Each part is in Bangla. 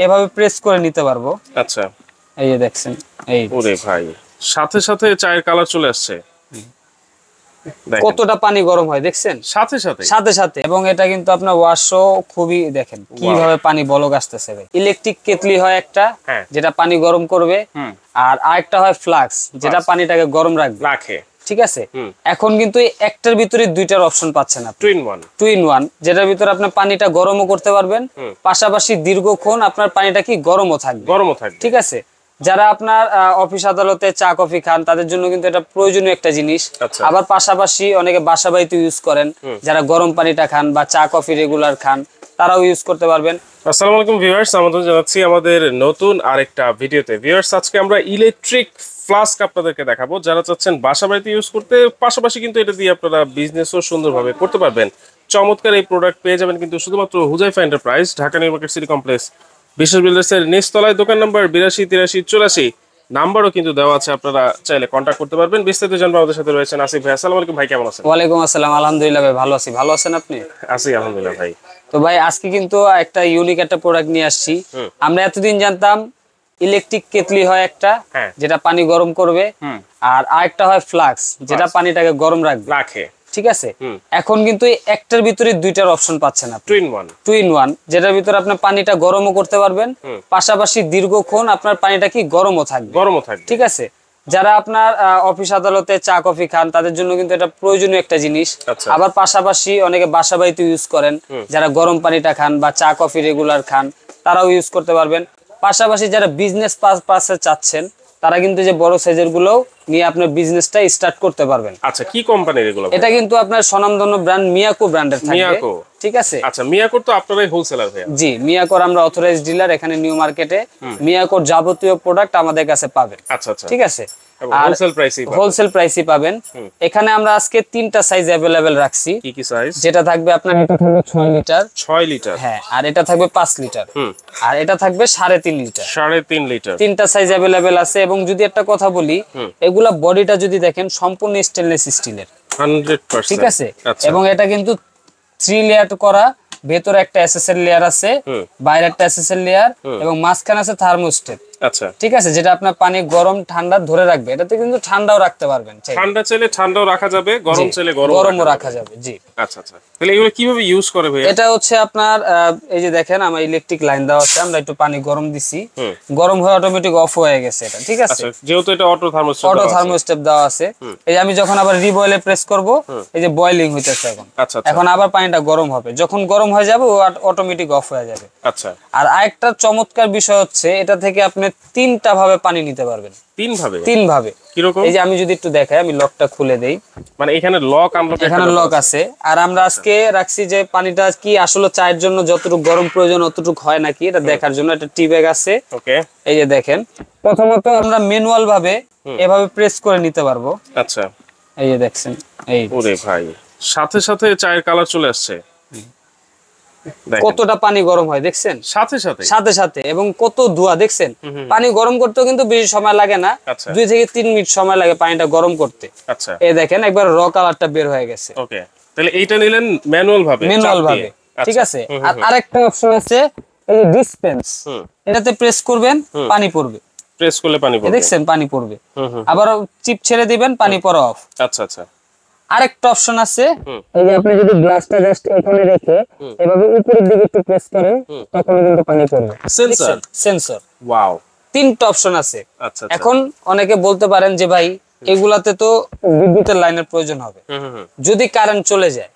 এভাবে প্রেস করে নিতে পারবো। আচ্ছা, এই যে দেখছেন, এই ওরে ভাই সাথে সাথে চায়ের কালার চলে আসছে। কতটা পানি গরম হয় দেখছেন, সাথে সাথে সাথে সাথে। এবং এটা কিন্তু আপনার ওয়াশও খুবই, দেখেন কিভাবে পানি বলক আসতেছে। ইলেকট্রিক কেটলি হয় একটা, যেটা পানি গরম করবে, আর আরেকটা হয় ফ্লাক্স, যেটা পানিটাকে গরম রাখে। ঠিক আছে, এখন কিন্তু একটার ভিতরে দুইটার অপশন পাচ্ছেন আপনি, টু ইন ওয়ান, যেটার ভিতরে আপনি পানিটা গরমও করতে পারবেন, পাশাপাশি দীর্ঘক্ষণ আপনার পানিটা কি গরমও থাকবে। ঠিক আছে, যারা আপনার অফিস আদালতে চা কফি খান তাদের জন্য কিন্তু এটা প্রয়োজনীয় একটা জিনিস। আবার পাশাপাশি অনেকে বাসা বাড়িতে ইউজ করেন, যারা গরম পানিটা খান বা চা কফি রেগুলার খান তারাও ইউজ করতে পারবেন। আসসালামু আলাইকুম ভিউয়ার্স, আমন্ত্রণ জানাচ্ছি আমাদের নতুন আরেকটা ভিডিওতে। ভিউয়ার্স, আজকে আমরা ইলেকট্রিক ফ্লাস্ক আপনাদেরকে দেখাবো। যারা চাচ্ছেন বাসা বাড়িতে ইউজ করতে, পাশাপাশি কিন্তু এটা দিয়ে আপনারা বিজনেসও সুন্দরভাবে করতে পারবেন। চমৎকার এই প্রোডাক্ট পেয়ে যাবেন কিন্তু শুধুমাত্র Huzaifa enterprise, Dhaka new market city complex, বিশেষ বিল্ডার্সের নিচতলায়, দোকান নাম্বার 828384। নাম্বারও কিন্তু দেওয়া আছে, আপনারা চাইলে কন্ট্যাক্ট করতে পারবেন। বিস্তারিত জানবো আমাদের সাথে রয়েছেন আসিফ ভাই। আসসালামু আলাইকুম ভাই, কেমন আছেন? ওয়ালাইকুম আসসালাম, আলহামদুলিল্লাহ ভাই, ভালো আছি। ভালো আছেন আপনি? আছি আলহামদুলিল্লাহ ভাই। তো ভাই আজকে কিন্তু একটা ইউনিক একটা প্রোডাক্ট নিয়ে আসছি। আমরা এতদিন জানতাম ইলেকট্রিক কেটলি হয় একটা, যেটা পানি গরম করবে, আর আরেকটা হয় ফ্লাক্স, যেটা পানিটাকে গরম রাখে। ঠিক আছে, এখন কিন্তু একটার ভিতরে দুইটার অপশন পাচ্ছেন আপনি, টু ইন ওয়ান, যেটার ভিতরে আপনার পানিটা গরমও করতে পারবেন, পাশাপাশি দীর্ঘক্ষণ আপনার পানিটা কি গরমও থাকবে। ঠিক আছে, যারা আপনার অফিস আদালতে চা কফি খান তাদের জন্য কিন্তু এটা প্রয়োজনীয় একটা জিনিস। আবার পাশাপাশি অনেকে বাসা বাড়িতে ইউজ করেন, যারা গরম পানিটা খান বা চা কফি রেগুলার খান তারাও ইউজ করতে পারবেন। পাশাপাশি যারা বিজনেস পারপাসে চাচ্ছেন তারা কিন্তু যে বড় সাইজের গুলো নিয়ে আপনার বিজনেসটা স্টার্ট করতে পারবেন। আচ্ছা, কি কোম্পানির এগুলো? এটা কিন্তু আপনার স্বনামধন্য ব্র্যান্ড মিয়াকো ব্র্যান্ডের থাকবে। মিয়াকো, ঠিক আছে। আচ্ছা, মিয়াকোর তো আপনারাই হোলসেলার ভাই? জি, মিয়াকোর আমরা অথরাইজড ডিলার এখানে নিউ মার্কেটে। মিয়াকোর যাবতীয় প্রোডাক্ট আমাদের কাছে পাবেন। আচ্ছা আচ্ছা, ঠিক আছে, হোলসেল প্রাইসই পাবেন। এখানে আমরা আজকে তিনটা সাইজ अवेलेबल রাখছি। কি কি সাইজ? যেটা থাকবে আপনার, এটা থাকবে 6 লিটার। 6 লিটার, হ্যাঁ, আর এটা থাকবে 5 লিটার, আর এটা থাকবে 3.5 লিটার। 3.5 লিটার, তিনটা সাইজ अवेलेबल আছে। এবং যদি একটা কথা বলি, এগুলা বডিটা যদি দেখেন সম্পূর্ণ স্টেনলেস স্টিলের 100%। ঠিক আছে, এবং এটা কিন্তু 3 লেয়ার করা, ভেতরে একটা এসএসএল লেয়ার আছে, বাইরে একটা এসএসএল লেয়ার, এবং মাঝখানে আছে থার্মোস্টেট। আচ্ছা, ঠিক আছে, যেটা আপনার পানি গরম ঠান্ডা ধরে রাখবে। এটাতে কিন্তু ঠান্ডাও রাখতে পারবেন, ঠান্ডা চাইলে ঠান্ডাও রাখা যাবে, গরম চাইলে গরমও রাখা যাবে। জি, আচ্ছা আচ্ছা। তাহলে এগুলো কিভাবে ইউজ করে ভাই? এটা হচ্ছে আপনার, এই যে দেখেন আমার ইলেকট্রিক লাইন দেওয়া আছে, আমরা একটু পানি গরম দিছি, গরম হয়ে অটোমেটিক অফ হয়ে গেছে এটা। ঠিক আছে, যেহেতু এটা অটো থার্মোস্টেট দেওয়া আছে। এই যে আমি যখন আবার রিবয়েলে প্রেস করব, এই যে বয়লিং হইতেছে এখন। আচ্ছা, এখন আবার পানিটা গরম হবে, যখন গরম হয়ে যাবে ও অটোমেটিক অফ হয়ে যাবে। আচ্ছা, আর আরেকটা চমৎকার বিষয় হচ্ছে এটা থেকে আপনি তিনটা ভাবে পানি নিতে পারবেন। তিন ভাবে কিরকম? এই যে আমি যদি একটু দেখাই, আমি লকটা খুলে দেই, মানে এখানে লক আনলক, এখানে লক আছে। আর আমরা আজকে রাখছি যে পানিটা কি আসলে চায়ের জন্য যতটুকু গরম প্রয়োজন অতটুকু হয় নাকি এটা দেখার জন্য একটা টি ব্যাগ আছে। ওকে, এই যে দেখেন, প্রথমত আমরা ম্যানুয়াল ভাবে এভাবে প্রেস করে নিতে পারবো। আচ্ছা, এই যে দেখছেন, এই ওরে ভাই সাথে সাথে চায়ের কালার চলে আসছে। কতটা পানি গরম হয় দেখছেন, সাথে সাথে সাথে সাথে। এবং কত ধোয়া দেখছেন। পানি গরম করতেও কিন্তু বেশি সময় লাগে না, 2 থেকে 3 মিনিট সময় লাগে পানিটা গরম করতে। আচ্ছা, এই দেখেন একবার র কালারটা বের হয়ে গেছে। ওকে, তাহলে এইটা নিলেন ম্যানুয়াল ভাবে। ঠিক আছে, আর আরেকটা অপশন আছে, এই যে ডিসপেন্স, এটাতে প্রেস করবেন, পানি পড়বে। প্রেস করলে পানি পড়বে, দেখছেন পানি পড়বে। আবার চিপ ছেড়ে দিবেন, পানি পড়া অফ। আচ্ছা আচ্ছা, আরেকটা অপশন আছে, এই যে আপনি যদি গ্লাসটা জাস্ট এখানে রেখে এভাবে উপরের দিকে একটু প্রেস করেন, তখন কিন্তু পানি পড়বে। সেন্সর, ওয়াও, তিনটা অপশন আছে। আচ্ছা, এখন অনেকে বলতে পারেন যে ভাই এগুলাতে তো বিদ্যুতের লাইনের প্রয়োজন হবে, যদি কারেন্ট চলে যায়।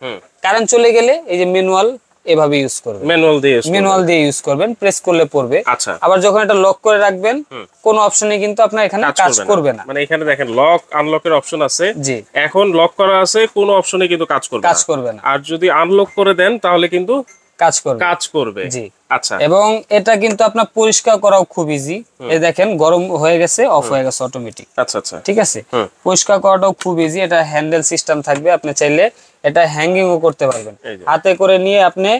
কারেন্ট চলে গেলে এই যে ম্যানুয়াল এভাবে ইউজ করবেন, ম্যানুয়াল দিয়ে ইউজ করবেন, প্রেস করলে পড়বে। আচ্ছা, আবার যখন এটা লক করে রাখবেন, কোন অপশনে কিন্তু আপনার এখানে কাজ করবে না। মানে এখানে দেখেন লক আনলকের অপশন আছে। জি, এখন লক করা আছে, কোন অপশনে কিন্তু কাজ করবে না। আর যদি আনলক করে দেন তাহলে কিন্তু কাজ করবে। জি, আচ্ছা। এবং এটা কিন্তু আপনার পরিষ্কার করাও খুব ইজি। এই দেখেন গরম হয়ে গেছে, অফ হয়ে গেছে অটোমেটিক। আচ্ছা আচ্ছা, ঠিক আছে, পরিষ্কার করাটাও খুব ইজি। এটা হ্যান্ডেল সিস্টেম থাকবে, আপনি চাইলে এটা হ্যাঙ্গিংও করতে পারবেন। হাতে করে নিয়ে আপনি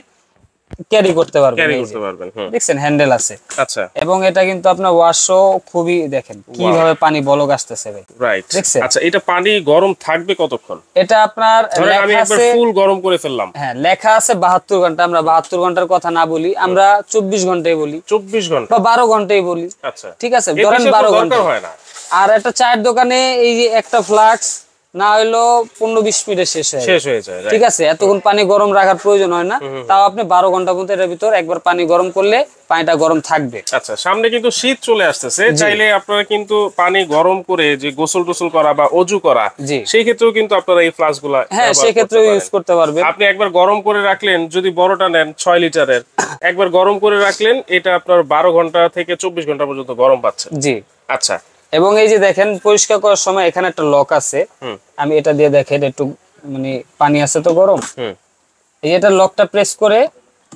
ক্যারি করতে পারবেন, ক্যারি করতে পারবেন। দেখছেন হ্যান্ডেল আছে। আচ্ছা, এবং এটা কিন্তু আপনার ওয়াশও খুবই, দেখেন কিভাবে পানি বলক আসতেছে ভাই, রাইট। দেখছেন? আচ্ছা, এটা পানি গরম থাকবে কতক্ষণ? এটা আপনার ধরেন আমি একবার ফুল গরম করে ফেললাম। হ্যাঁ, লেখা আছে 72 ঘন্টা, আমরা 72 ঘন্টার কথা না বলি, আমরা 24 ঘন্টাই বলি, 24 ঘন্টা বা 12 ঘন্টাই বলি। আচ্ছা, ঠিক আছে, ধরেন 12 ঘন্টা হয় না। আর একটা চায়ের দোকানে এই যে একটা ফ্লাক্স না হইলো 15-20 মিনিটে শেষ হয়ে যায়, ঠিক আছে, এতক্ষণ পানি গরম রাখার প্রয়োজন হয় না। তাও আপনি 12 ঘন্টা পর্যন্ত এর ভিতর একবার পানি গরম করলে পানিটা গরম থাকবে। আচ্ছা, সামনে কিন্তু শীত চলে আসতেছে, চাইলে আপনারা কিন্তু পানি গরম করে যে গোসল টোসল করা বা অজু করা, সেই ক্ষেত্রেও কিন্তু আপনারা এই ফ্লাস্কগুলা, হ্যাঁ, সেই ক্ষেত্রেও ইউজ করতে পারবেন। আপনি একবার গরম করে রাখলেন, যদি বড়টা নেন 6 লিটারের, একবার গরম করে রাখলেন, এটা আপনার 12 ঘন্টা থেকে 24 ঘন্টা পর্যন্ত গরম পাচ্ছে। জি, আচ্ছা। এবং এই যে দেখেন পরিষ্কার করার সময় এখানে একটা লক আছে, আমি এটা দিয়ে দেখেন, একটু মানে পানি আছে তো গরম, এই এটা লকটা প্রেস করে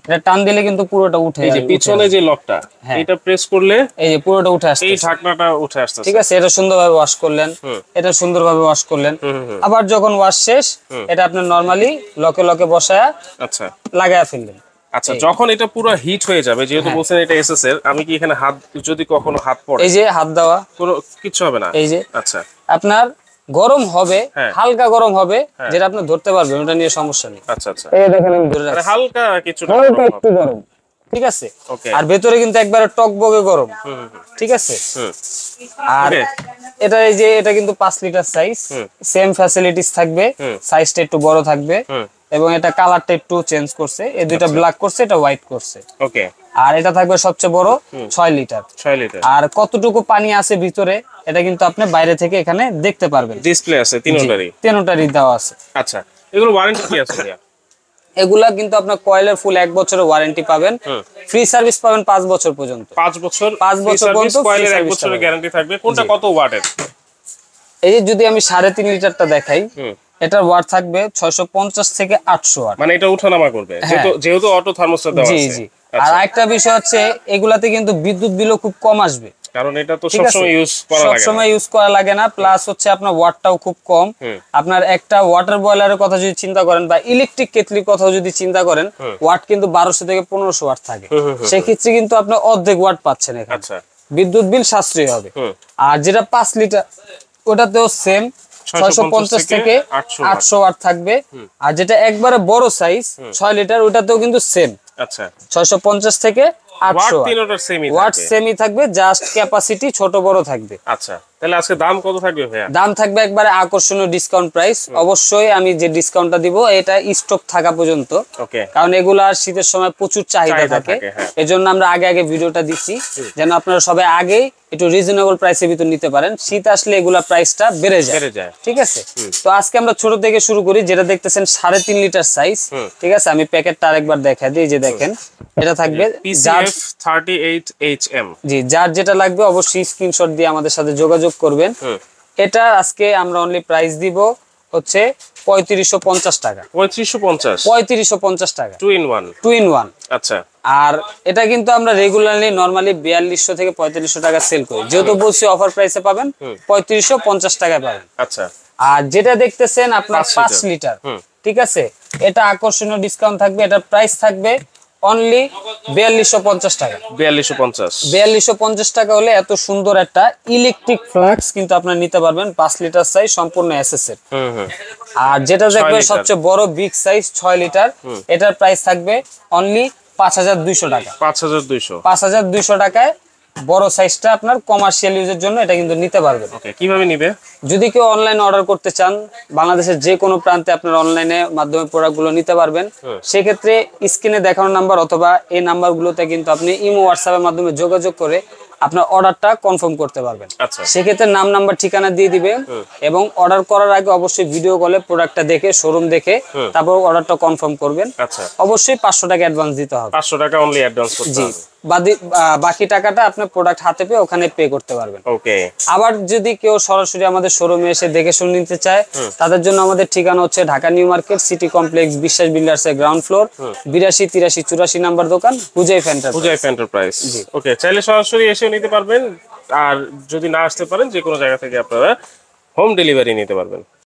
এটা টান দিলে কিন্তু পুরোটা উঠে, এই যে পিছনে যে লকটা, এটা প্রেস করলে এই যে পুরোটা উঠে আসছে, এই ঢাকনাটা উঠে আসছে। ঠিক আছে, এটা সুন্দরভাবে ওয়াশ করলেন, এটা সুন্দরভাবে ওয়াশ করলেন, আবার যখন ওয়াশ শেষ এটা আপনি নরমালি লকে লকে বসায়া আচ্ছা লাগায়া ফেললেন। আচ্ছা, যখন এটা পুরো হিট হয়ে যাবে, যেহেতু বলছেন এটা এসএস এর, আমি কি এখানে হাত, যদি কখনো হাত পড়ে, এই যে হাত দেওয়া কোনো কিছু হবে না, এই যে আচ্ছা, আপনার গরম হবে, হালকা গরম হবে, যেটা আপনি ধরতে পারবেন, ওটা নিয়ে সমস্যা নেই। আচ্ছা আচ্ছা, এই দেখেন আমি ধরে রাখছি, হালকা কিছু একটু গরম, ঠিক আছে, ওকে। আর ভেতরে কিন্তু একবারে টকবগে গরম, ঠিক আছে। আর এটা এই যে এটা কিন্তু 5 লিটার সাইজ, সেম ফ্যাসিলিটিস থাকবে, সাইজটা একটু বড় থাকবে, এবং এটা কালারটা একটু চেঞ্জ করছে, এই দুইটা ব্ল্যাক করছে, এটা হোয়াইট করছে, ওকে। আর এটা থাকবে সবচেয়ে বড় 6 লিটার। 6 লিটার। আর কতটুকু পানি আছে ভিতরে এটা কিন্তু আপনি বাইরে থেকে এখানে দেখতে পারবেন, ডিসপ্লে আছে তিনটারই দেওয়া আছে। আচ্ছা, এগুলো ওয়ারেন্টি কি আছে ভাইয়া? এগুলা কিন্তু আপনার কয়েলের ফুল 1 বছরের ওয়ারেন্টি পাবেন, ফ্রি সার্ভিস পাবেন 5 বছর পর্যন্ত। 5 বছর, 5 বছর পর্যন্ত কয়েলের 1 বছরের গ্যারান্টি থাকবে। কোনটা কত ওয়াটের? এই যে যদি আমি 3.5 লিটারটা দেখাই, এটার ওয়াট থাকবে 650 থেকে 800 ওয়াট, মানে এটা ওঠানামা করবে, যেহেতু অটো থার্মোস্ট্যাট দেওয়া আছে। জি জি। আর আরেকটা বিষয় হচ্ছে এগুলাতে কিন্তু বিদ্যুৎ বিলও খুব কম আসবে, কারণ এটা তো সবসময় ইউজ করা লাগে না। প্লাস হচ্ছে আপনার ওয়াটটাও খুব কম। আপনার একটা ওয়াটার বয়লারের কথা যদি চিন্তা করেন বা ইলেকট্রিক কেটলির কথা যদি চিন্তা করেন, ওয়াট কিন্তু 1200 থেকে 1500 ওয়াট থাকে, সেক্ষেত্রে কিন্তু আপনি অর্ধেক ওয়াট পাচ্ছেন এখানে। আচ্ছা, বিদ্যুৎ বিল সাশ্রয়ী হবে। আর যেটা 5 লিটার ওটাতেও সেম 650 থেকে 800 ওয়াট থাকবে। আর যেটা একবারে বড় সাইজ 6 লিটার ওটাতেও কিন্তু সেম, আচ্ছা, 650 থেকে 800 ওয়াট সেমই থাকবে, জাস্ট ক্যাপাসিটি ছোট বড় থাকবে। আচ্ছা, তাহলে আজকে দাম কত থাকবে ভাইয়া? দাম থাকবে একবারে আকর্ষণীয় ডিসকাউন্ট প্রাইস। অবশ্যই আমি যে ডিসকাউন্টটা দিব এটা স্টক থাকা পর্যন্ত, কারণ এগুলা শীতের সময় প্রচুর চাহিদা থাকে, এজন্য আমরা আগে আগে ভিডিওটা দিচ্ছি, যেন আপনারা সবাই আগেই একটু রিজনেবল প্রাইসের ভিতর নিতে পারেন। শীত আসলে এগুলা প্রাইসটা বেড়ে যায়, ঠিক আছে। তো আজকে আমরা ছোট থেকে শুরু করি, যেটা দেখতেছেন 3.5 লিটার সাইজ, ঠিক আছে। আমি প্যাকেটটা আরেকবার দেখাই দিই, যে দেখেন এটা থাকবে PCF 38HM। জি, যার যেটা লাগবে অবশ্যই স্ক্রিনশট দিয়ে আমাদের সাথে যোগাযোগ করবেন। এটা আজকে আমরা অনলি প্রাইস দিব হচ্ছে 3550 টাকা। 3550 টাকা, 2 in 1। আচ্ছা। আর এটা কিন্তু আমরা রেগুলারলি নরমালি 4200 থেকে 3500 টাকা সেল করি, যেহেতু বলছি অফার প্রাইসে পাবেন 3550 টাকায় পাবেন। আচ্ছা। আর যেটা দেখতেছেন আপনার 5 লিটার, ঠিক আছে, এটা আকর্ষণীয় ডিসকাউন্ট থাকবে, এটা প্রাইস থাকবে অনলি 4250 টাকা। 4250 টাকা হলে এত সুন্দর একটা ইলেকট্রিক ফ্লাক্স কিন্তু আপনারা নিতে পারবেন, 5 লিটার সাইজ, সম্পূর্ণ এসএস এর। আর যেটা দেখবে সবচেয়ে বড় বিগ সাইজ 6 লিটার, এটার প্রাইস থাকবে অনলি 5200 টাকা। 5200 টাকায় বড় সাইজটা আপনার কমার্শিয়াল ইউজের জন্য এটা কিন্তু নিতে পারবেন। কিভাবে নিবে? যদি কেউ অনলাইনে অর্ডার করতে চান, বাংলাদেশের যে কোনো প্রান্তে আপনার অনলাইনে মাধ্যমে প্রোডাক্টগুলো নিতে পারবেন। সেক্ষেত্রে স্ক্রিনে দেখানো নাম্বার অথবা এই নাম্বারগুলোতে কিন্তু আপনি ইমো হোয়াটসঅ্যাপের মাধ্যমে যোগাযোগ করে আপনার অর্ডারটা কনফার্ম করতে পারবেন। সেক্ষেত্রে নাম নাম্বার ঠিকানা দিয়ে দিবেন, এবং অর্ডার করার আগে অবশ্যই ভিডিও কলে প্রোডাক্টটা দেখে শোরুম দেখে তারপর অর্ডারটা কনফার্ম করবেন। অবশ্যই 500 টাকা অ্যাডভান্স দিতে হবে। 500 টাকা অনলি অ্যাডভান্স করতে হবে। বাকি টাকাটা আপনি প্রোডাক্ট হাতে পেয়ে ওখানে পে করতে পারবেন। আবার যদি কেউ সরাসরি আমাদের শোরুমে এসে দেখে শুনে নিতে চায়, তাদের জন্য আমাদের ঠিকানা হচ্ছে Dhaka new market, city complex, বিশ্বাস বিল্ডার্স এর গ্রাউন্ড ফ্লোর, 82 83 84 নাম্বার দোকান, হুজাইফ এন্টারপ্রাইজ। ওকে, চাইলে সরাসরি এসে নিতে পারবেন, আর যদি না আসতে পারেন যে কোনো জায়গা থেকে আপনারা হোম ডেলিভারি নিতে পারবেন।